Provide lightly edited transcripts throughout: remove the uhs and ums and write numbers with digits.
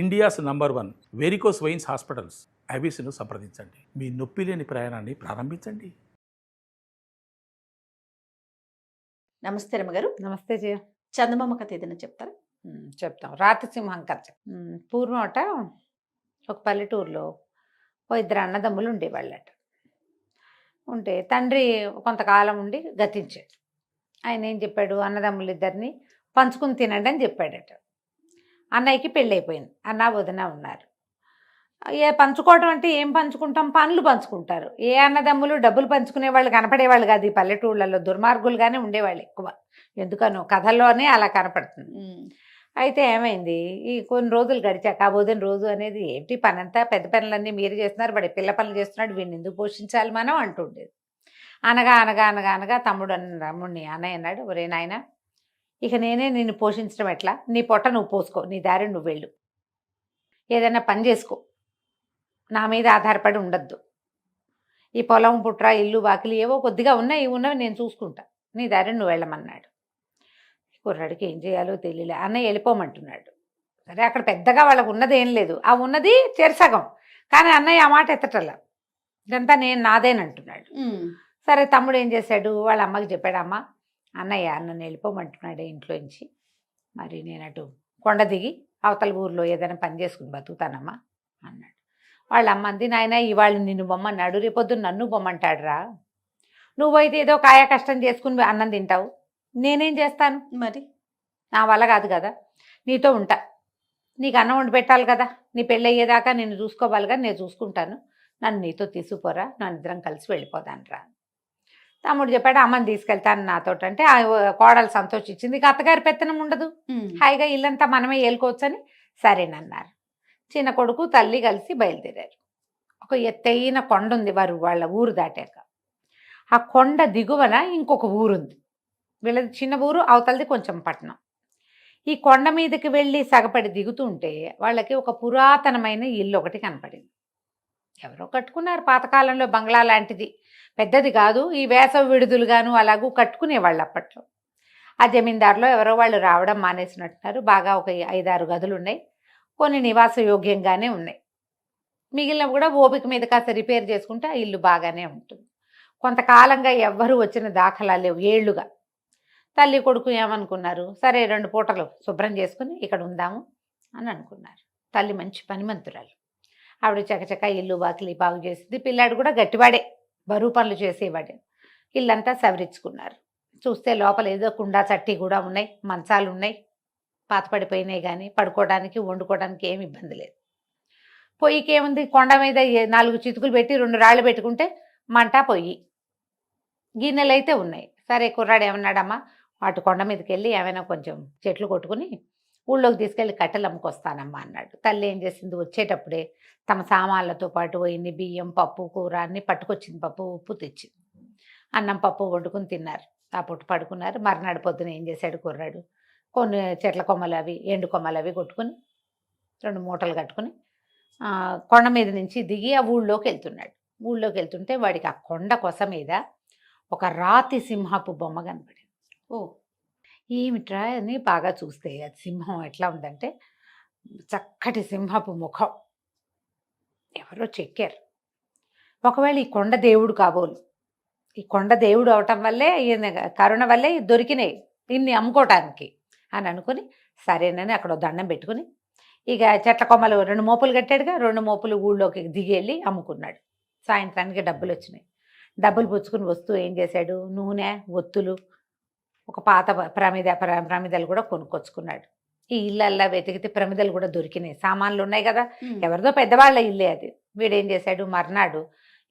India's number 1 varicose veins hospitals ఐబీసీను సంప్రదించండి. మీ నొప్పి లేని ప్రయాణాన్ని ప్రారంభించండి. నమస్తే రమ్మగారు. నమస్తే జయ. చందమామ కథ ఏదైనా చెప్తారా? చెప్తాం. రాతిసింహం కథ. పూర్వం అట ఒక పల్లెటూరులో ఓ ఇద్దరు అన్నదమ్ములు ఉండేవాళ్ళట. ఉంటే తండ్రి కొంతకాలం ఉండి గతించాడు. ఆయన ఏం చెప్పాడు, అన్నదమ్ములు ఇద్దరిని పంచుకుని తినండి అని చెప్పాడట. అన్నయ్యకి పెళ్ళి అయిపోయింది, అన్న వదిన ఉన్నారు. ఏ పంచుకోవడం అంటే ఏం పంచుకుంటాం, పనులు పంచుకుంటారు. ఏ అన్నదమ్ములు డబ్బులు పంచుకునే వాళ్ళు కనపడేవాళ్ళు కాదు. ఈ పల్లెటూళ్ళలో దుర్మార్గులుగానే ఉండేవాళ్ళు ఎక్కువ. ఎందుకనో కథల్లోనే అలా కనపడుతుంది. అయితే ఏమైంది, ఈ కొన్ని రోజులు గడిచాక ఆ వదిన రోజు అనేది ఏంటి పనంతా పెద్ద పనులన్నీ మీరు చేస్తున్నారు, వాడి పిల్ల పనులు చేస్తున్నాడు, వీడిని ఎందుకు పోషించాలి మనం అంటుండేది. అనగా అనగా అనగా అనగా తమ్ముడిని అన్నయ్య అన్నాడు, ఒరే నాయన ఇక నేనే నిన్ను పోషించడం ఎట్లా, నీ పొట్ట నువ్వు పోసుకో, నీ దారి నువ్వు వెళ్ళు, ఏదైనా పని చేసుకో, నా మీద ఆధారపడి ఉండద్దు. ఈ పొలం పుట్ర ఇల్లు వాకిలి ఏవో కొద్దిగా ఉన్నాయి, ఉన్నవి నేను చూసుకుంటా, నీ దారి నువ్వు వెళ్ళమన్నాడు. కుర్రాడికి ఏం చేయాలో తెలియలే. అన్నయ్య వెళ్ళిపోమంటున్నాడు. సరే అక్కడ పెద్దగా వాళ్ళకు ఉన్నది ఏం లేదు, ఆ ఉన్నది చెరసగం. కానీ అన్నయ్య ఆ మాట ఎత్తటల్లా, ఇదంతా నేను నాదేనంటున్నాడు. సరే తమ్ముడు ఏం చేశాడు, వాళ్ళ అమ్మకి చెప్పాడు, అమ్మ అన్నయ్య నన్ను వెళ్ళిపోమంటున్నాడు ఇంట్లోంచి, మరి నేను అటు కొండ దిగి అవతల ఊరిలో ఏదైనా పని చేసుకుని బతుకుతానమ్మా అన్నాడు. వాళ్ళ అమ్మ అంది, నాయన ఇవాళ నిన్ను బొమ్మన్నాడు, రేపొద్దున నన్ను బొమ్మంటాడురా, నువ్వైతే ఏదో కాయ కష్టం చేసుకుని అన్నం తింటావు, నేనేం చేస్తాను, మరి నా వల్ల కాదు కదా, నీతో ఉంటా, నీకు అన్నం వండి పెట్టాలి కదా, నీ పెళ్ళి అయ్యేదాకా నేను చూసుకోవాలిగా, నేను చూసుకుంటాను, నన్ను నీతో తీసుకుపోరా, నన్ను ఇద్దరం కలిసి వెళ్ళిపోదాను రా. తమ్ముడు చెప్పాడు, అమ్మని తీసుకెళ్తాను నాతో అంటే ఆ కోడలు సంతోషించింది. ఇక అత్తగారి పెత్తనం ఉండదు, హాయిగా ఇల్లంతా మనమే ఏలుకోవచ్చని సరేనన్నారు. చిన్న కొడుకు తల్లి కలిసి బయలుదేరారు. ఒక ఎత్తైన కొండ ఉంది వాళ్ళ ఊరు దాటాక. ఆ కొండ దిగువన ఇంకొక ఊరుంది, వీళ్ళది చిన్న ఊరు, అవతలది కొంచెం పట్టణం. ఈ కొండ మీదకి వెళ్ళి సగపడి దిగుతుంటే వాళ్ళకి ఒక పురాతనమైన ఇల్లు ఒకటి కనపడింది. ఎవరో కట్టుకున్నారు పాతకాలంలో, బంగ్లా లాంటిది, పెద్దది కాదు, ఈ వేసవి విడుదలుగాను అలాగూ కట్టుకునేవాళ్ళు అప్పట్లో. ఆ జమీందారులో ఎవరో వాళ్ళు రావడం మానేసినట్టున్నారు. బాగా ఒక 5-6 గదులు ఉన్నాయి, కొన్ని నివాస యోగ్యంగానే ఉన్నాయి, మిగిలిన కూడా ఓపిక మీద కాస్త రిపేర్ చేసుకుంటే ఆ ఇల్లు బాగానే ఉంటుంది. కొంతకాలంగా ఎవ్వరూ వచ్చిన దాఖలా లేవు, ఏళ్లుగా. తల్లి కొడుకు ఏమనుకున్నారు, సరే 2 పూటలు శుభ్రం చేసుకుని ఇక్కడ ఉందాము అని అనుకున్నారు. తల్లి మంచి పనిమంతురాలు, ఆవిడ చకచక ఇల్లు వాకిలి బాగు చేసింది. పిల్లాడు కూడా గట్టివాడే, బరువు పనులు చేసేవాడే. ఇల్లంతా సవరించుకున్నారు. చూస్తే లోపల ఏదో కుండా చట్టి కూడా ఉన్నాయి, మంచాలు ఉన్నాయి, పాత పడిపోయినాయి, కానీ పడుకోవడానికి వండుకోవడానికి ఏమి ఇబ్బంది లేదు. పొయ్యికి ఏముంది, కొండ మీద 4 చితుకులు పెట్టి 2 రాళ్ళు పెట్టుకుంటే మంట పొయ్యి, గిన్నెలు అయితే ఉన్నాయి. సరే కుర్రాడు ఏమన్నాడమ్మా, అటు కొండ మీదకి వెళ్ళి ఏమైనా కొంచెం చెట్లు కొట్టుకుని ఊళ్ళోకి తీసుకెళ్ళి కట్టెలు అమ్ముకొస్తానమ్మా అన్నాడు. తల్లి ఏం చేసింది, వచ్చేటప్పుడే తమ సామాన్లతో పాటు ఇన్ని బియ్యం పప్పు కూర అన్ని పట్టుకొచ్చింది, పప్పు ఉప్పు తెచ్చింది. అన్నం పప్పు వండుకుని తిన్నారు, ఆ పుట్టు పడుకున్నారు. మర్నాడు పొద్దున ఏం చేశాడు కుర్రాడు, కొన్ని చెట్ల కొమ్మలు అవి ఎండు కొమ్మలు అవి కొట్టుకుని 2 మూటలు కట్టుకుని కొండ మీద నుంచి దిగి ఆ ఊళ్ళోకి వెళ్తున్నాడు. ఊళ్ళోకి వెళ్తుంటే వాడికి ఆ కొండ కొస మీద ఒక రాతి సింహపు బొమ్మ కనపడింది. ఓ ఏమిట్రా అని బాగా చూస్తే అది సింహం ఎట్లా ఉందంటే చక్కటి సింహపు ముఖం, ఎవరో చెక్కారు. ఒకవేళ ఈ కొండ దేవుడు కాబోలు, ఈ కొండ దేవుడు అవటం వల్లే కరుణ వల్లే దొరికినాయి ఇన్ని అమ్ముకోవటానికి అని అనుకుని సరేనని అక్కడ దండం పెట్టుకుని ఇక చెట్ల కొమ్మలు 2 మోపులు కట్టాడుగా, 2 మోపులు ఊళ్ళోకి దిగి వెళ్ళి అమ్ముకున్నాడు. సాయంత్రానికి డబ్బులు వచ్చినాయి. డబ్బులు పుచ్చుకుని వస్తూ ఏం చేశాడు, నూనె ఒత్తులు ఒక పాత ప్రమిదలు కూడా కొనుక్కొచ్చుకున్నాడు. ఈ ఇళ్ళల్లా వెతికితే ప్రమిదలు కూడా దొరికినాయి, సామాన్లు ఉన్నాయి కదా, ఎవరిదో పెద్దవాళ్ళ ఇల్లే అది. వీడేం చేశాడు, మర్నాడు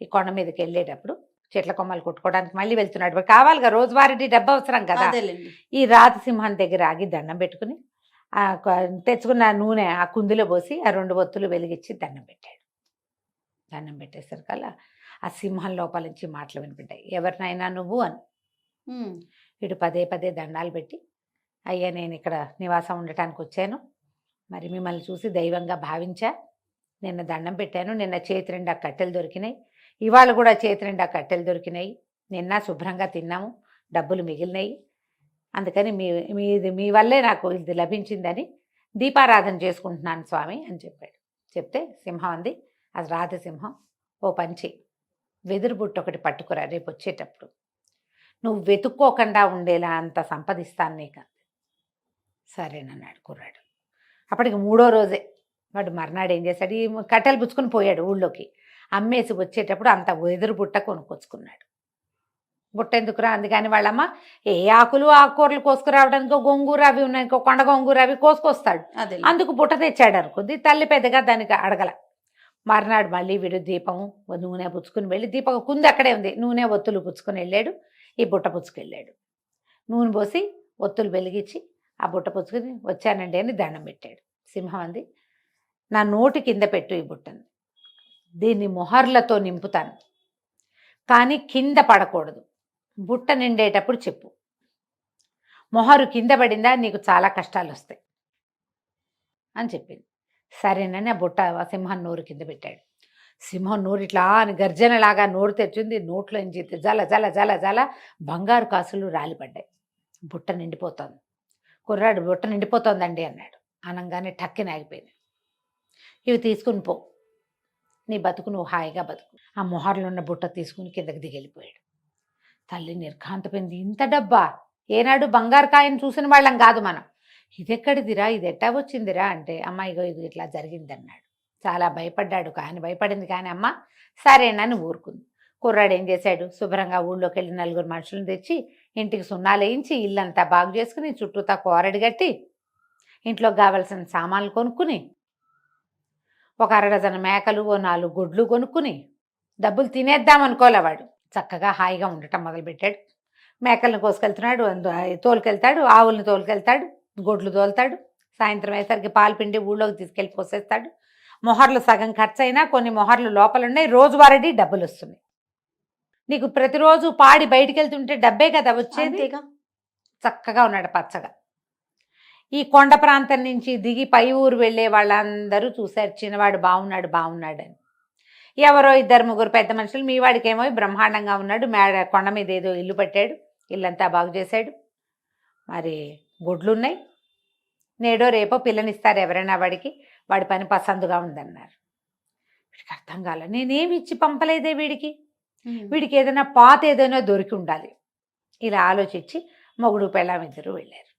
ఈ కొండ మీదకి వెళ్ళేటప్పుడు చెట్ల కొమ్మలు కొట్టుకోవడానికి మళ్ళీ వెళ్తున్నాడు, కావాలిగా రోజువారీ డబ్బు అవసరం కదా. ఈ రాతి సింహం దగ్గర ఆగి దండం పెట్టుకుని తెచ్చుకున్న నూనె ఆ కుందిలో పోసి ఆ 2 ఒత్తులు వెలిగించి దండం పెట్టాడు. దండం పెట్టేసరికల్లా ఆ సింహం లోపల నుంచి మాటలు వినిపింటాయి, ఎవరినైనా నువ్వు అని. వీడు పదే దండాలు పెట్టి, అయ్యా నేను ఇక్కడ నివాసం ఉండటానికి వచ్చాను, మరి మిమ్మల్ని చూసి దైవంగా భావించా, నిన్న దండం పెట్టాను, నిన్న చేతి నిండా కట్టెలు దొరికినాయి, ఇవాళ కూడా చేతి నిండా కట్టెలు దొరికినాయి, నిన్న శుభ్రంగా తిన్నాము, డబ్బులు మిగిలినాయి, అందుకని మీ వల్లే నాకు ఇది లభించిందని దీపారాధన చేసుకుంటున్నాను స్వామి అని చెప్పాడు. చెప్తే సింహం అంది, అది రాధసింహం, ఓ పంచి వెదురు బుట్ట ఒకటి పట్టుకురా, రేపు వచ్చేటప్పుడు నువ్వు వెతుక్కోకుండా ఉండేలా అంత సంపదిస్తాను నీకు. సరేనన్నాడు కుర్రాడు. అప్పటికి 3వ రోజే వాడు మర్నాడు ఏం చేశాడు, ఈ కట్టెలు పుచ్చుకొని పోయాడు ఊళ్ళోకి. అమ్మేసి వచ్చేటప్పుడు అంత వెదురు బుట్ట కొనుక్కొచ్చుకున్నాడు. బుట్ట ఎందుకురా అందుకని వాళ్ళమ్మ ఏ ఆకులు ఆకుకూరలు కోసుకురావడానికి గోంగూర అవి ఉన్నాయి, కొండ గోంగూర అవి కోసుకొస్తాడు, అదే అందుకు బుట్ట తెచ్చాడు అనుకుంది. తల్లి పెద్దగా దానికి అడగల. మర్నాడు మళ్ళీ వీడు దీపము నూనె పుచ్చుకుని వెళ్ళి, దీపం కుంది అక్కడే ఉంది, నూనె ఒత్తులు పుచ్చుకొని వెళ్ళాడు, ఈ బుట్ట పుచ్చుకెళ్ళాడు. నూనె పోసి ఒత్తులు వెలిగించి ఆ బుట్ట పుచ్చుకుని వచ్చానండి అని దండం పెట్టాడు. సింహం అంది, నా నోటి కింద పెట్టు ఈ బుట్టని, దీన్ని మొహర్లతో నింపుతాను, కానీ కింద పడకూడదు, బుట్ట నిండేటప్పుడు చెప్పు, మొహరు కింద పడిందా నీకు చాలా కష్టాలు వస్తాయి అని చెప్పింది. సరేనని ఆ బుట్ట సింహం నోరు కింద పెట్టాడు. సింహం నోరు ఇట్లా అని గర్జనలాగా నోరు తెచ్చింది, నోట్లో నుంచి జల జల జల జల బంగారు కాసులు రాలిపడ్డాయి. బుట్ట నిండిపోతోంది. కుర్రాడు బుట్ట నిండిపోతోందండి అన్నాడు. అనగానే టక్కిన ఆగిపోయింది. ఇవి తీసుకుని పో, నీ బతుకు నువ్వు హాయిగా బతుకు. ఆ మొహర్లో ఉన్న బుట్ట తీసుకుని కిందకి దిగెళ్ళిపోయాడు. తల్లి నిర్ఘాంతపోయింది. ఇంత డబ్బా, ఏనాడు బంగారు కాయని చూసిన వాళ్ళం కాదు మనం, ఇదెక్కడిదిరా, ఇది ఎట్టా వచ్చిందిరా అంటే, అమ్మాయిగో ఇది ఇట్లా జరిగిందన్నాడు. చాలా భయపడ్డాడు. కానీ భయపడింది కానీ అమ్మ సరేనని ఊరుకుంది. కుర్రాడు ఏం చేశాడు, శుభ్రంగా ఊళ్ళోకి వెళ్ళి 4 మనుషులను తెచ్చి ఇంటికి సున్నాలు వేయించి ఇల్లంతా బాగు చేసుకుని చుట్టూతా కోరడి కట్టి ఇంట్లోకి కావలసిన సామాన్లు కొనుక్కుని ఒక 1/2 డజన్ మేకలు, ఓ 4 గొడ్లు కొనుక్కుని డబ్బులు తినేద్దాం అనుకోలేవాడు. చక్కగా హాయిగా ఉండటం మొదలుపెట్టాడు. మేకలను కోసుకెళ్తున్నాడు, తోలుకెళ్తాడు, ఆవులను తోలుకెళ్తాడు, గొడ్లు తోలుతాడు. సాయంత్రం అయ్యేసరికి పాలు పిండి ఊళ్ళోకి తీసుకెళ్ళి పోసేస్తాడు. మొహర్లు సగం ఖర్చు అయినా కొన్ని మొహర్లు లోపల ఉన్నాయి, రోజువారీ డబ్బులు వస్తున్నాయి. నీకు ప్రతిరోజు పాడి బయటికి వెళ్తుంటే డబ్బే కదా వచ్చేది. చక్కగా ఉన్నాడు పచ్చగా. ఈ కొండ ప్రాంతం నుంచి దిగి పై ఊరు వెళ్ళే వాళ్ళందరూ చూశారు, చిన్నవాడు బాగున్నాడు బాగున్నాడని. ఎవరో 2-3 పెద్ద మనుషులు, మీ వాడికేమో బ్రహ్మాండంగా ఉన్నాడు, కొండ మీద ఏదో ఇల్లు పెట్టాడు, ఇల్లంతా బాగు చేశాడు, మరి గొడ్లున్నాయి, నేడో రేపో పిల్లనిస్తారు ఎవరైనా వాడికి, వాడి పని పసందుగా ఉందన్నారు. వీడికి అర్థం కాల, నేనేమి ఇచ్చి పంపలేదే వీడికి, వీడికి ఏదైనా పాత ఏదైనా దొరికి ఉండాలి. ఇలా ఆలోచించి మొగుడు పెళ్ళాం ఇద్దరు వెళ్ళారు.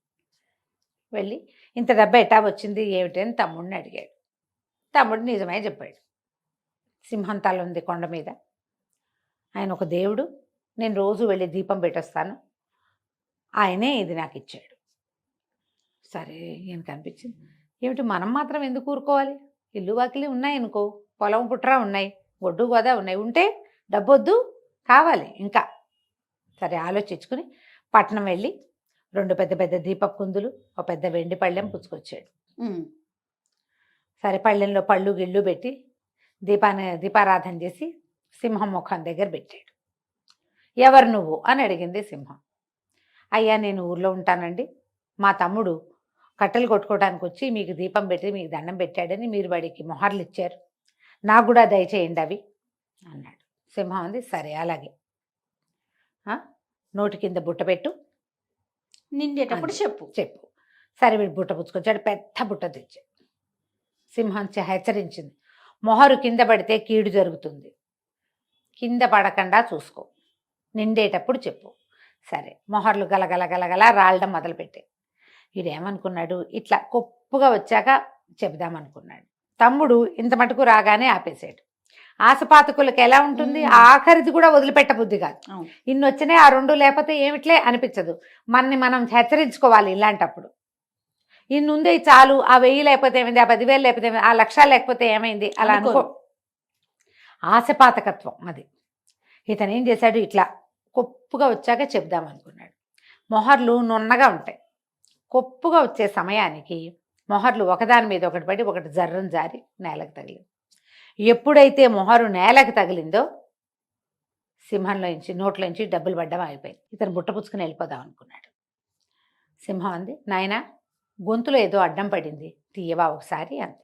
వెళ్ళి ఇంత డబ్బు ఎట్టా వచ్చింది ఏమిటి అని తమ్ముడిని అడిగాడు. తమ్ముడు నిజమే చెప్పాడు. సింహం తల ఉంది కొండ మీద, ఆయన ఒక దేవుడు, నేను రోజు వెళ్ళి దీపం పెట్టొస్తాను, ఆయనే ఇది నాకు ఇచ్చాడు. సరే ఈయనకు అనిపించింది, ఏమిటి మనం మాత్రం ఎందుకు ఊరుకోవాలి, ఇల్లు వాకిలి ఉన్నాయి అనుకో, పొలం పుట్రా ఉన్నాయి, ఒడ్డు గోదా ఉన్నాయి, ఉంటే డబ్బొద్దు కావాలి ఇంకా. సరే ఆలోచించుకుని పట్నం వెళ్ళి 2 పెద్ద పెద్ద దీపపు కుందులు, ఒక పెద్ద వెండి పళ్ళెం పుచ్చుకొచ్చాడు. సరే పళ్ళెంలో పళ్ళు గిళ్ళు పెట్టి దీపారాధన చేసి సింహం ముఖం దగ్గర పెట్టాడు. ఎవరు నువ్వు అని అడిగింది సింహం. అయ్యా నేను ఊర్లో ఉంటానండి, మా తమ్ముడు కట్టెలు కొట్టుకోవడానికి వచ్చి మీకు దీపం పెట్టి మీకు దండం పెట్టాడని మీరు వాడికి మొహర్లు ఇచ్చారు, నాకు కూడా దయచేయండి అవి అన్నాడు. సింహం అంది, సరే అలాగే, నోటి కింద బుట్ట పెట్టు, నిండేటప్పుడు చెప్పు చెప్పు. సరే వీడు బుట్ట పుచ్చుకొచ్చాడు, పెద్ద బుట్ట తెచ్చాడు. సింహం హెచ్చరించింది, మొహరు కింద పడితే కీడు జరుగుతుంది, కింద పడకుండా చూసుకో, నిండేటప్పుడు చెప్పు. సరే మొహర్లు గలగల గలగల రాలడం మొదలుపెట్టాయి. వీడేమనుకున్నాడు, ఇట్లా కొప్పుగా వచ్చాక చెబుదామనుకున్నాడు. తమ్ముడు ఇంత మటుకు రాగానే ఆపేశాడు. ఆశపాతకులకు ఎలా ఉంటుంది, ఆఖరిది కూడా వదిలిపెట్ట బుద్ధి కాదు. ఇన్ని వచ్చినాయి, ఆ 2 లేకపోతే ఏమిట్లే అనిపించదు. మనని మనం హెచ్చరించుకోవాలి ఇలాంటప్పుడు. ఇన్ని ఉంది చాలు, ఆ 1000 లేకపోతే ఏమైంది, ఆ 10,000 లేకపోతే ఏమైంది, ఆ 1,00,000 లేకపోతే ఏమైంది అలా అనుకో. ఆశపాతకత్వం అది. ఇతను ఏం చేశాడు, ఇట్లా కొప్పుగా వచ్చాక చెప్దామనుకున్నాడు. మొహర్లు నున్నగా ఉంటాయి, కొప్పుగా వచ్చే సమయానికి మొహర్లు ఒకదాని మీద ఒకటి పడి ఒకటి జర్రం జారి నేలకు తగిలింది. ఎప్పుడైతే మొహరు నేలకు తగిలిందో సింహంలోంచి నోట్లోంచి డబ్బులు పడ్డం అయిపోయింది. ఇతను బుట్ట పుచ్చుకుని వెళ్ళిపోదాం అనుకున్నాడు. సింహం అంది, నాయనా గొంతులో ఏదో అడ్డం పడింది, తీయవా ఒకసారి అంది.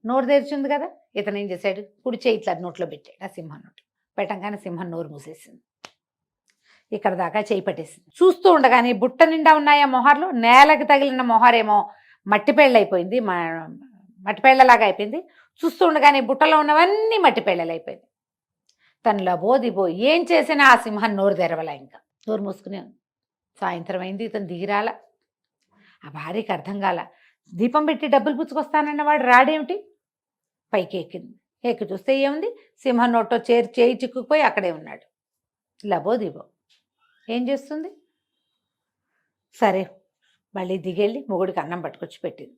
నోరు తెరిచింది కదా, ఇతను ఏం చేశాడు, కుడి చేయి ఇట్లా నోట్లో పెట్టాడు. ఆ సింహం నోట్లో పెట్టంగానే సింహం నోరు మూసేసింది, ఇక్కడ దాకా చేయి పట్టేసింది. చూస్తూ ఉండగానే బుట్ట నిండా ఉన్నాయా మొహర్లు, నేలకు తగిలిన మొహరేమో మట్టి పెళ్ళైపోయింది, మట్టి పెళ్ళలాగా అయిపోయింది. చూస్తూ ఉండగానే బుట్టలో ఉన్నవన్నీ మట్టి పెళ్ళలు అయిపోయింది. తను లబోదిబో ఏం చేసినా ఆ సింహం నోరు తెరవలా, ఇంకా నోరు మూసుకునే ఉంది. సాయంత్రం అయింది, ఇతను దిగిరాల. ఆ భార్యకి అర్థం కాల. దీపం పెట్టి డబ్బులు పుచ్చుకొస్తానన్నవాడు రాడేమిటి? పైకి ఎక్కింది. ఎక్కి చూస్తే ఏముంది, సింహం నోట్లో చేయి చిక్కుకుపోయి అక్కడే ఉన్నాడు. లబోదిబో ఏం చేస్తుంది? సరే మళ్ళీ దిగెళ్ళి మొగుడికి అన్నం పట్టుకొచ్చి పెట్టింది.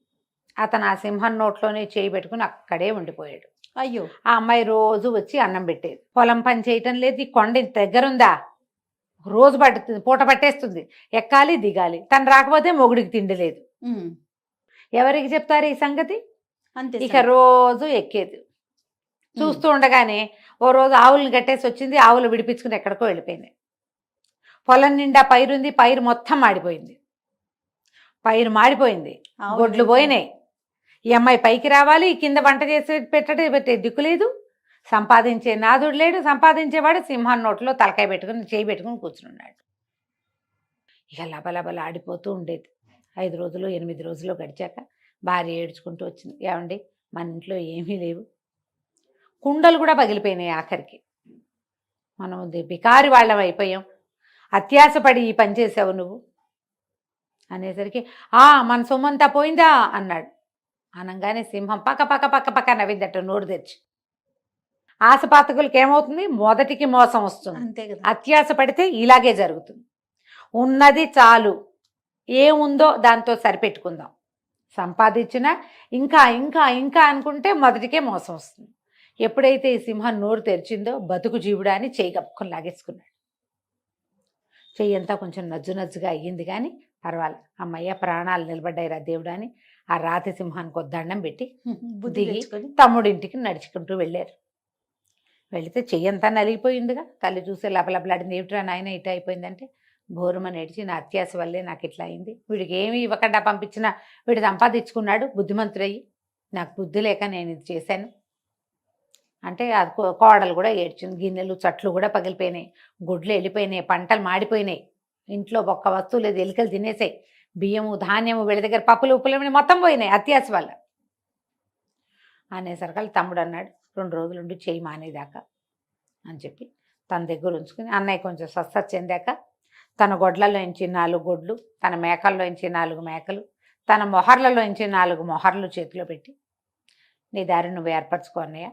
అతను ఆ సింహం నోట్లోనే చేయి పెట్టుకుని అక్కడే ఉండిపోయాడు. అయ్యో. ఆ అమ్మాయి రోజు వచ్చి అన్నం పెట్టేది. పొలం పని చేయటం లేదు, ఈ కొండ ఇంత దగ్గర ఉందా, రోజు పడుతుంది, పూట పట్టేస్తుంది, ఎక్కాలి దిగాలి. తను రాకపోతే మొగుడికి తిండి లేదు. ఎవరికి చెప్తారు ఈ సంగతి? అంతే. ఇక రోజు ఎక్కేది. చూస్తూ ఉండగానే ఓ రోజు ఆవులను కట్టేసి వచ్చింది. ఆవులు విడిపించుకుని ఎక్కడికో వెళ్ళిపోయింది. పొలం నిండా పైరుంది, పైరు మొత్తం మాడిపోయింది. పైరు మాడిపోయింది, గొడ్లు పోయినాయి. ఈ అమ్మాయి పైకి రావాలి, కింద వంట చేసి పెట్టే దిక్కు లేదు, సంపాదించే నాదుడు లేడు. సంపాదించేవాడు సింహం నోట్లో తలకాయ పెట్టుకుని చేయి పెట్టుకుని కూర్చున్నాడు. ఇక లబలబల ఆడిపోతూ ఉండేది. 5 రోజులు 8 రోజులు గడిచాక భార్య ఏడ్చుకుంటూ వచ్చింది. ఏమండి, మన ఇంట్లో ఏమీ లేవు, కుండలు కూడా పగిలిపోయినాయి, ఆఖరికి మనం బికారి వాళ్ళం అయిపోయాం, అత్యాసపడి ఈ పని చేసావు నువ్వు అనేసరికి మన సొమ్మంతా పోయిందా అన్నాడు. అనగానే సింహం పక్క పక్క పక్క పక్క నవ్విందట నోరు తెచ్చి. ఆశపాతకులకి ఏమవుతుంది? మొదటికి మోసం వస్తుంది. అంతే కదా. అత్యాస పడితే ఇలాగే జరుగుతుంది. ఉన్నది చాలు, ఏముందో దాంతో సరిపెట్టుకుందాం, సంపాదించినా ఇంకా ఇంకా ఇంకా అనుకుంటే మొదటికే మోసం వస్తుంది. ఎప్పుడైతే ఈ సింహం నోరు తెరిచిందో బతుకు జీవుడా అని చెయ్యి కప్పుకొని లాగేసుకున్నాడు. చెయ్యి అంతా కొంచెం నజ్జు నజ్జుగా అయ్యింది, కానీ పర్వాలేదు, అమ్మయ్య ప్రాణాలు నిలబడ్డాయిరా దేవుడా అని ఆ రాతి సింహానికి దండం పెట్టి దిగి తమ్ముడింటికి నడుచుకుంటూ వెళ్ళారు. వెళితే చెయ్యంతా నలిగిపోయిందిగా. తల్లి చూసే లపలపలాడింది. ఏమిట్రా నాయన ఇట్లా అయిపోయిందంటే, బోరుమని ఏడిచి నా అత్యాస వల్లే నాకు ఇట్లా అయింది, వీడికి ఏమీ ఇవ్వకుండా పంపించినా వీడు సంపాదించుకున్నాడు బుద్ధిమంతుడయ్యి, నాకు బుద్ధి లేక నేను ఇది చేశాను అంటే అది కోడలు కూడా ఏడ్చింది. గిన్నెలు చట్లు కూడా పగిలిపోయినాయి, గుడ్లు వెళ్ళిపోయినాయి, పంటలు మాడిపోయినాయి, ఇంట్లో ఒక్క వస్తువు లేదు, ఎలుకలు తినేసాయి, బియ్యము ధాన్యము వీళ్ళ దగ్గర పప్పులు ఉప్పులు మొత్తం పోయినాయి అత్యాస వల్ల అనేసరికి తమ్ముడు అన్నాడు, 2 రోజులుండి చేయి మానేదాకా అని చెప్పి తన దగ్గర ఉంచుకుని అన్నయ్య కొంచెం స్వస్థత చెందాక తన గొడ్లలోంచి 4 గొడ్లు, తన మేకల్లోంచి 4 మేకలు, తన మొహర్లలోంచి 4 మొహర్లు చేతిలో పెట్టి నీ దారి నువ్వు ఏర్పరచుకో అన్నయ్య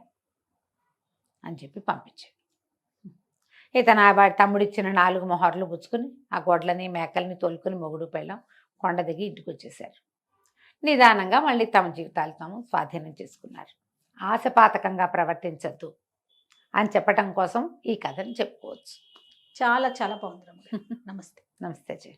అని చెప్పి పంపించాడు. ఇతను వాడి తమ్ముడిచ్చిన 4 మొహర్లు పుచ్చుకుని ఆ గొడ్లని మేకల్ని తోలుకుని మొగుడు పెళ్ళం కొండ దిగి ఇంటికి వచ్చేసారు. నిదానంగా మళ్ళీ తమ జీవితాలు తాము స్వాధీనం చేసుకున్నారు. ఆశపాతకంగా ప్రవర్తించద్దు అని చెప్పటం కోసం ఈ కథను చెప్పుకోవచ్చు. చాలా చాలా బాగుంది. నమస్తే. నమస్తే జీ.